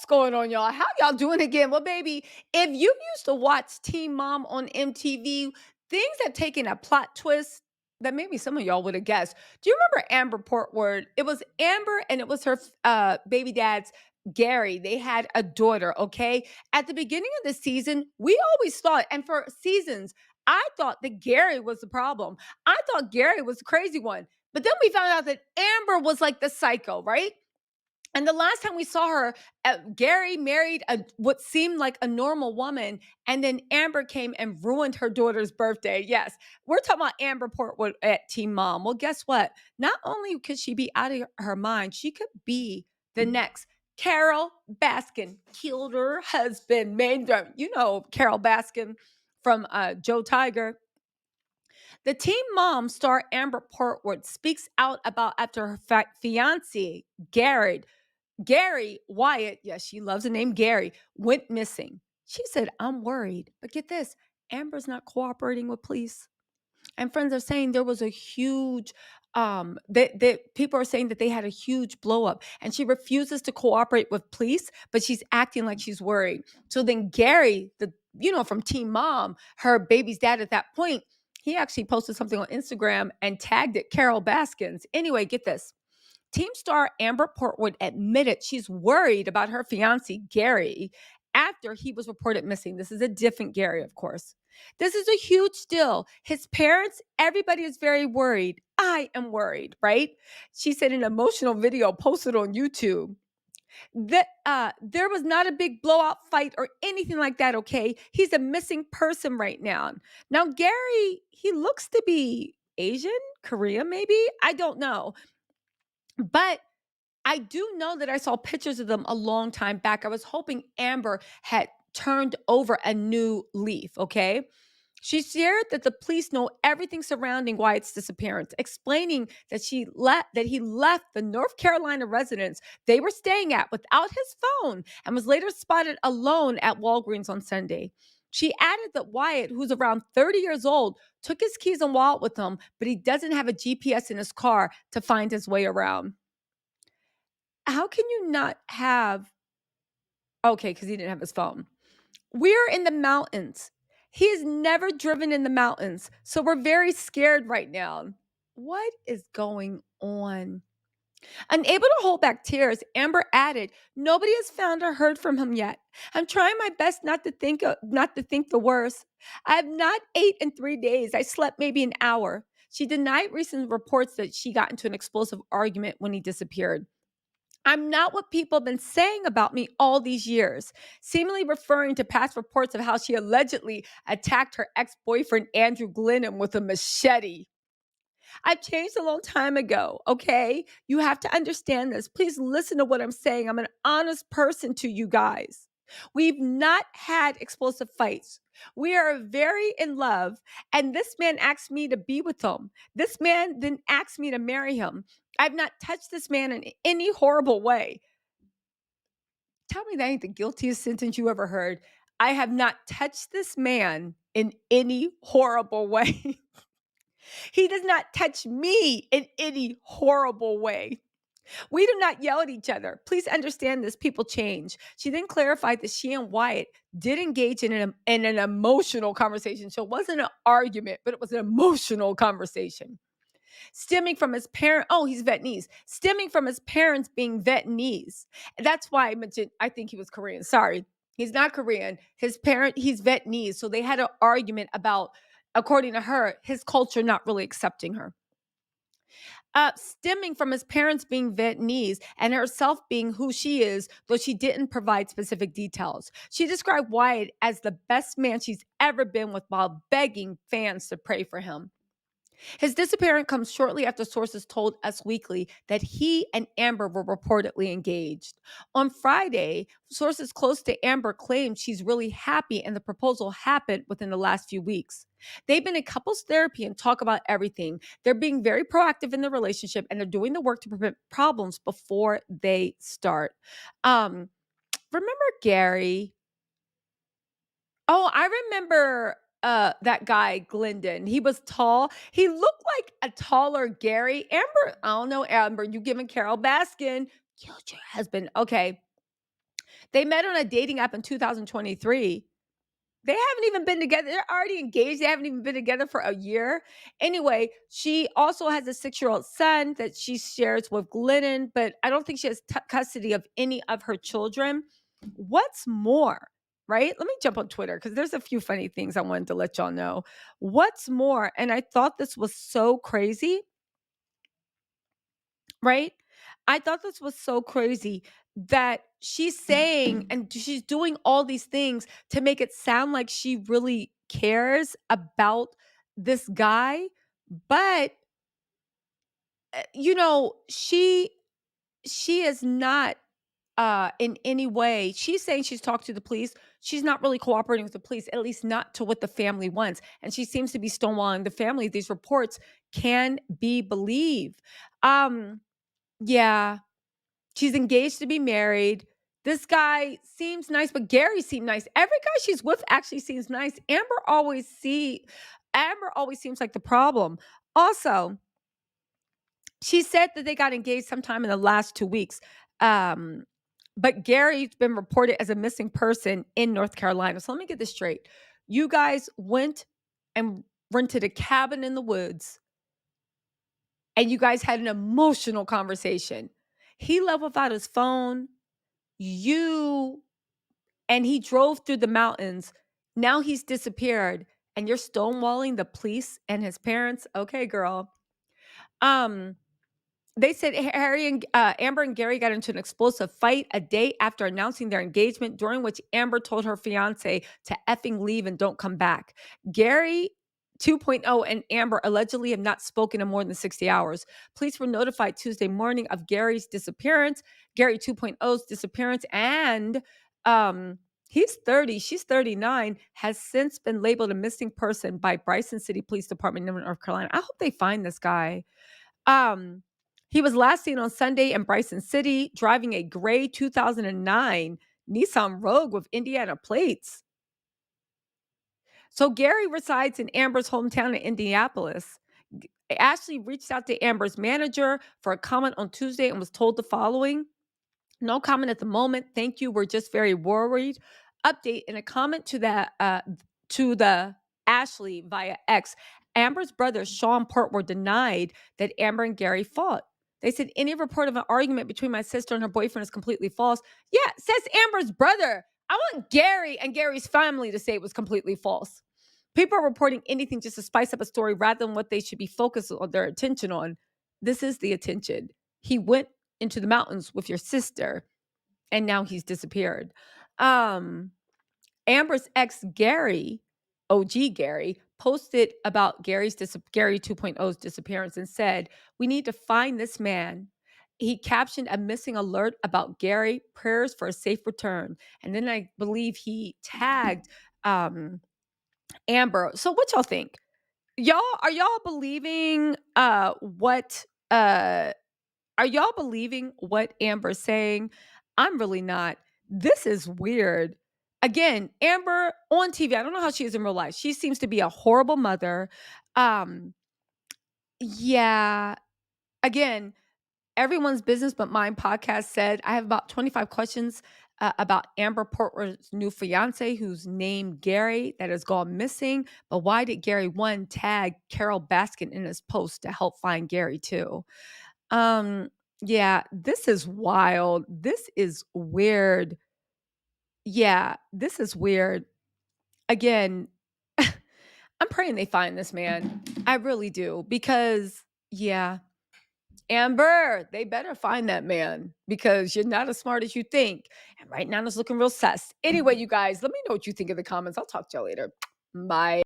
going on, y'all? How y'all doing again? Well, baby, if you used to watch Teen Mom on MTV, things have taken a plot twist that maybe some of y'all would have guessed. Do you remember Amber Portwood? It was Amber and it was her baby dad's Gary. They had a daughter, okay? At the beginning of the season, we always thought, and for seasons, I thought that Gary was the problem. I thought Gary was the crazy one. But then we found out that Amber was like the psycho, right? And the last time we saw her, Gary married what seemed like a normal woman, and then Amber came and ruined her daughter's birthday. Yes, we're talking about Amber Portwood at Team Mom. Well, guess what? Not only could she be out of her mind, she could be the next Carol Baskin. Killed her husband, made her, Carol Baskin from Joe Tiger. The Teen Mom star Amber Portwood speaks out about after her fiance Gary Wyatt, yes, she loves the name Gary, went missing. She said, I'm worried. But get this, Amber's not cooperating with police. And friends are saying there was a huge, that people are saying that they had a huge blow up and she refuses to cooperate with police, but she's acting like she's worried. So then Gary, from Team Mom, her baby's dad at that point, he actually posted something on Instagram and tagged it Carol Baskins. Anyway, get this. Team star Amber Portwood admitted she's worried about her fiance, Gary, after he was reported missing. This is a different Gary, of course. This is a huge deal. His parents, everybody is very worried. I am worried, right? She said in an emotional video posted on YouTube that there was not a big blowout fight or anything like that, okay? He's a missing person right now. Now, Gary, he looks to be Asian, Korean, maybe? I don't know. But I do know that I saw pictures of them a long time back. I was hoping Amber had turned over a new leaf, okay? She shared that the police know everything surrounding Wyatt's disappearance, explaining that he left the North Carolina residence they were staying at without his phone and was later spotted alone at Walgreens on Sunday. She added that Wyatt, who's around 30 years old, took his keys and wallet with him, but he doesn't have a GPS in his car to find his way around. How can you not have okay, because he didn't have his phone. We're in the mountains. He has never driven in the mountains, so we're very scared right now. What is going on? Unable to hold back tears, Amber added, "Nobody has found or heard from him yet. I'm trying my best not to think the worst. I have not ate in 3 days. I slept maybe an hour." She denied recent reports that she got into an explosive argument when he disappeared. "I'm not what people have been saying about me all these years," seemingly referring to past reports of how she allegedly attacked her ex boyfriend, Andrew Glennon, with a machete. "I've changed a long time ago, okay? You have to understand this. Please listen to what I'm saying. I'm an honest person to you guys. We've not had explosive fights. We are very in love, and this man asked me to be with him. This man then asked me to marry him. I've not touched this man in any horrible way." Tell me that ain't the guiltiest sentence you ever heard. I have not touched this man in any horrible way. He does not touch me in any horrible way. We do not yell at each other. Please understand this. People change. She then clarified that she and Wyatt did engage in an emotional conversation. So it wasn't an argument, but it was an emotional conversation. Stemming from his parent, oh, he's Vietnamese. Stemming from his parents being Vietnamese. That's why I mentioned, I think he was Korean. Sorry. He's not Korean. He's Vietnamese. So they had an argument about, according to her, his culture not really accepting her. Stemming from his parents being Vietnamese and herself being who she is, though she didn't provide specific details. She described Wyatt as the best man she's ever been with while begging fans to pray for him. His disappearance comes shortly after sources told Us Weekly that he and Amber were reportedly engaged. On Friday, sources close to Amber claimed she's really happy and the proposal happened within the last few weeks. They've been in couples therapy and talk about everything. They're being very proactive in the relationship and they're doing the work to prevent problems before they start. Um, Remember Gary? Oh, I remember that guy, Glendon. He was tall. He looked like a taller Gary. Amber, I don't know, Amber, you giving Carol Baskin, killed your husband. Okay. They met on a dating app in 2023. They haven't even been together. They're already engaged. They haven't even been together for a year. Anyway, she also has a 6-year-old son that she shares with Glennon, but I don't think she has custody of any of her children. What's more, right? Let me jump on Twitter because there's a few funny things I wanted to let y'all know. What's more, and I thought this was so crazy, right? I thought this was so crazy that she's saying and she's doing all these things to make it sound like she really cares about this guy, but she is not in any way. She's saying she's talked to the police. She's not really cooperating with the police, at least not to what the family wants. And she seems to be stonewalling the family. These reports can be believed. Yeah, she's engaged to be married. This guy seems nice, but Gary seemed nice. Every guy she's with actually seems nice. Amber always seems like the problem. Also, she said that they got engaged sometime in the last 2 weeks. Um, but Gary's been reported as a missing person in North Carolina. So let me get this straight. You guys went and rented a cabin in the woods and you guys had an emotional conversation. He left without his phone. You and he drove through the mountains. Now he's disappeared and you're stonewalling the police and his parents. Okay, girl. Um, they said Amber and Gary got into an explosive fight a day after announcing their engagement, during which Amber told her fiance to effing leave and don't come back. Gary 2.0 and Amber allegedly have not spoken in more than 60 hours. Police were notified Tuesday morning of Gary's disappearance, Gary 2.0's disappearance, and he's 30, she's 39, has since been labeled a missing person by Bryson City Police Department in North Carolina. I hope they find this guy. Um, he was last seen on Sunday in Bryson City driving a gray 2009 Nissan Rogue with Indiana plates. So Gary resides in Amber's hometown in Indianapolis. Ashley reached out to Amber's manager for a comment on Tuesday and was told the following: "No comment at the moment. Thank you. We're just very worried." Update: in a comment to the Ashley via X, Amber's brother Sean Portwood denied that Amber and Gary fought. They said any report of an argument between my sister and her boyfriend is completely false. Yeah, says Amber's brother. I want Gary and Gary's family to say it was completely false. People are reporting anything just to spice up a story rather than what they should be focused on their attention on. This is the attention. He went into the mountains with your sister and now he's disappeared. Amber's ex Gary, OG Gary, posted about Gary 2.0's disappearance and said, "We need to find this man." He captioned a missing alert about Gary, prayers for a safe return. And then I believe he tagged Amber. So what y'all think? Are y'all believing are y'all believing what Amber's saying? I'm really not. This is weird. Again, Amber on TV, I don't know how she is in real life. She seems to be a horrible mother. Um, yeah. Again, everyone's business but mine podcast said I have about 25 questions about Amber Portwood's new fiance, who's named Gary, that has gone missing. But why did Gary one tag Carol Baskin in his post to help find Gary too? Um, yeah, this is wild. This is weird. Yeah, this is weird. Again, I'm praying they find this man. I really do. Because, yeah, Amber, they better find that man because you're not as smart as you think. And right now it's looking real sus. Anyway, you guys, let me know what you think in the comments. I'll talk to y'all later. Bye.